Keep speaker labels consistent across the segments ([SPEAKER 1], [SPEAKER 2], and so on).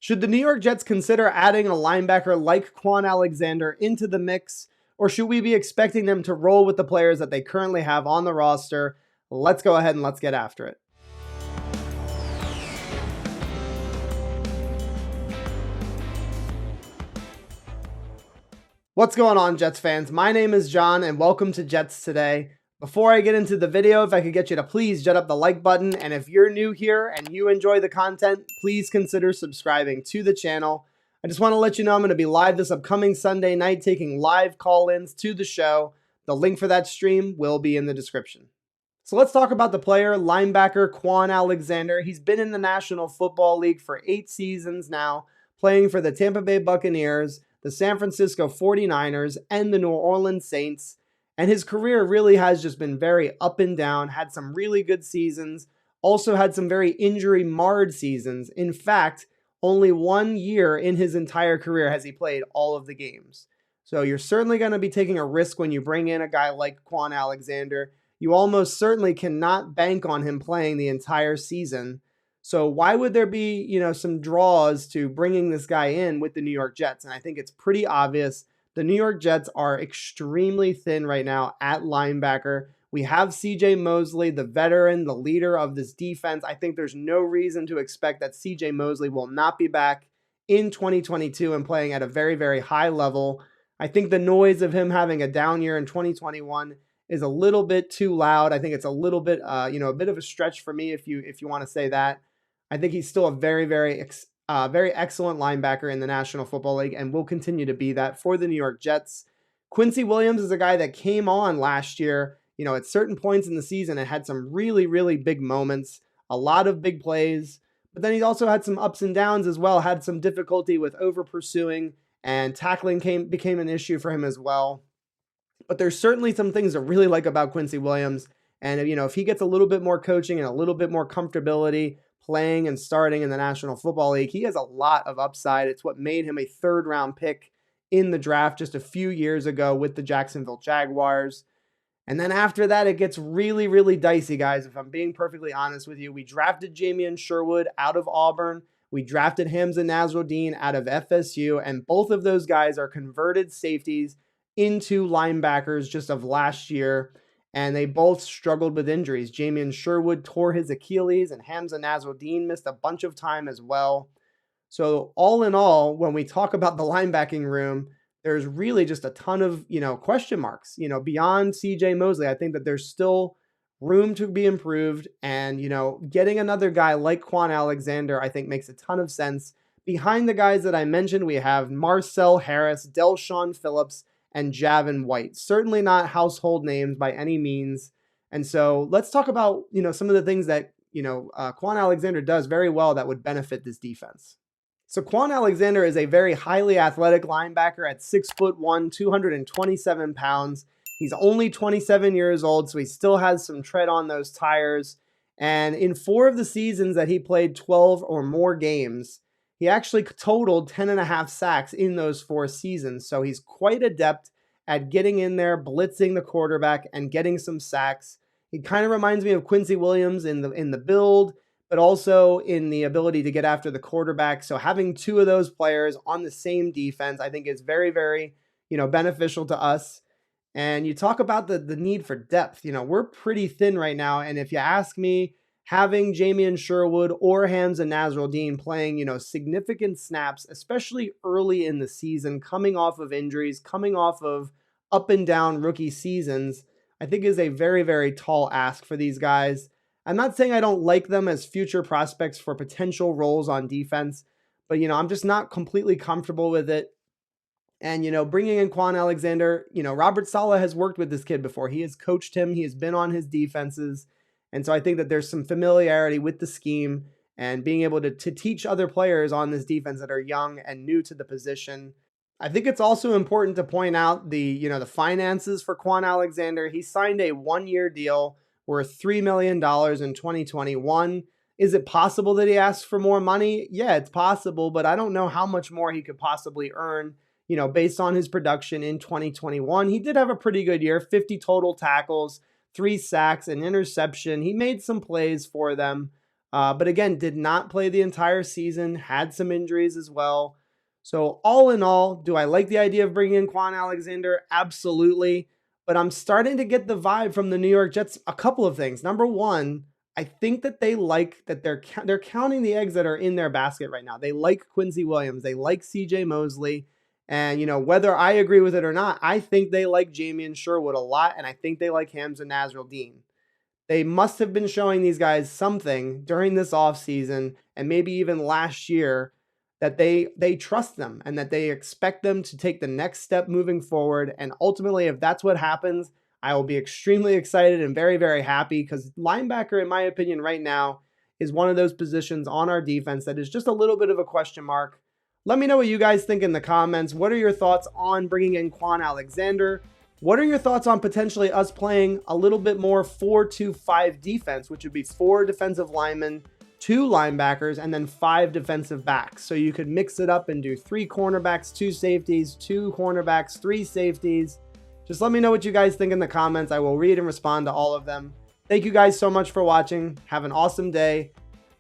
[SPEAKER 1] Should the New York Jets consider adding a linebacker like Kwon Alexander into the mix, or should we be expecting them to roll with the players that they currently have on the roster? Let's go ahead and let's get after it. What's going on, Jets fans? My name is John, and welcome to Jets Today. Before I get into the video, if I could get you to please jet up the like button, and if you're new here and you enjoy the content, please consider subscribing to the channel. I just want to let you know I'm going to be live this upcoming Sunday night taking live call-ins to the show. The link for that stream will be in the description. So let's talk about the player, linebacker Kwon Alexander. He's been in the National Football League for 8 seasons now, playing for the Tampa Bay Buccaneers, the San Francisco 49ers, and the New Orleans Saints. And his career really has just been very up and down, had some really good seasons, also had some very injury-marred seasons. In fact, only 1 year in his entire career has he played all of the games. So you're certainly going to be taking a risk when you bring in a guy like Kwon Alexander. You almost certainly cannot bank on him playing the entire season. So why would there be, some draws to bringing this guy in with the New York Jets? And I think it's pretty obvious. The New York Jets are extremely thin right now at linebacker. We have CJ Mosley, the veteran, the leader of this defense. I think there's no reason to expect that CJ Mosley will not be back in 2022 and playing at a very, very high level. I think the noise of him having a down year in 2021 is a little bit too loud. I think it's a little bit, a bit of a stretch for me if you want to say that. I think he's still a very, very excellent linebacker in the National Football League and will continue to be that for the New York Jets. Quincy Williams is a guy that came on last year, at certain points in the season and had some really, really big moments, a lot of big plays, but then he also had some ups and downs as well, had some difficulty with over pursuing, and tackling became an issue for him as well. But there's certainly some things to really like about Quincy Williams. And, if he gets a little bit more coaching and a little bit more comfortability playing and starting in the National Football League, he has a lot of upside. It's what made him a 3rd-round pick in the draft just a few years ago with the Jacksonville Jaguars. And then after that, it gets really, really dicey, guys. If I'm being perfectly honest with you, we drafted Jamien Sherwood out of Auburn. We drafted Hamza Nasruddin out of FSU, and both of those guys are converted safeties into linebackers just of last year. And they both struggled with injuries. Jamien Sherwood tore his Achilles, and Hamza Nasruddin missed a bunch of time as well. So all in all, when we talk about the linebacking room, there's really just a ton of, question marks. Beyond CJ Mosley, I think that there's still room to be improved. And, getting another guy like Kwon Alexander, I think makes a ton of sense. Behind the guys that I mentioned, we have Marcel Harris, Delshon Phillips, and Javin White. Certainly not household names by any means. And so let's talk about, some of the things that, Kwon Alexander does very well that would benefit this defense. So Kwon Alexander is a very highly athletic linebacker at 6'1", 227 pounds. He's only 27 years old, so he still has some tread on those tires. And in 4 of the seasons that he played 12 or more games, he actually totaled 10.5 sacks in those 4 seasons. So he's quite adept at getting in there, blitzing the quarterback, and getting some sacks. He kind of reminds me of Quincy Williams in the build, but also in the ability to get after the quarterback. So having 2 of those players on the same defense, I think is very, very, beneficial to us. And you talk about the need for depth. We're pretty thin right now. And if you ask me, having Jamien Sherwood or Hamza Nasruddin playing, significant snaps, especially early in the season, coming off of injuries, coming off of up and down rookie seasons, I think is a very, very tall ask for these guys. I'm not saying I don't like them as future prospects for potential roles on defense, but, I'm just not completely comfortable with it. And, bringing in Kwon Alexander, Robert Saleh has worked with this kid before. He has coached him. He has been on his defenses. And so I think that there's some familiarity with the scheme and being able to teach other players on this defense that are young and new to the position. I think it's also important to point out the finances for Kwon Alexander. He signed a 1-year deal worth $3 million in 2021. Is it possible that he asks for more money? Yeah, it's possible, but I don't know how much more he could possibly earn, based on his production in 2021. He did have a pretty good year, 50 total tackles, 3 sacks, an interception. He made some plays for them. But again, did not play the entire season, had some injuries as well. So all in all, do I like the idea of bringing in Kwon Alexander? Absolutely. But I'm starting to get the vibe from the New York Jets. A couple of things. Number one, I think that they like that they're counting the eggs that are in their basket right now. They like Quincy Williams. They like CJ Mosley. And, you know, whether I agree with it or not, I think they like Jamian Sherwood a lot. And I think they like Hamza Nasruddin. They must have been showing these guys something during this offseason and maybe even last year that they trust them and that they expect them to take the next step moving forward. And ultimately, if that's what happens, I will be extremely excited and very, very happy, because linebacker, in my opinion, right now is one of those positions on our defense that is just a little bit of a question mark. Let me know what you guys think in the comments. What are your thoughts on bringing in Kwon Alexander? What are your thoughts on potentially us playing a little bit more 4-2-5 defense, which would be 4 defensive linemen, 2 linebackers, and then 5 defensive backs? So you could mix it up and do 3 cornerbacks, 2 safeties, 2 cornerbacks, 3 safeties. Just let me know what you guys think in the comments. I will read and respond to all of them. Thank you guys so much for watching. Have an awesome day.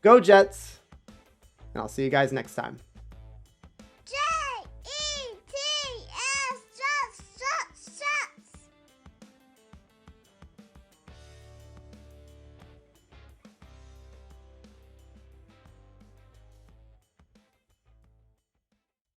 [SPEAKER 1] Go Jets. And I'll see you guys next time.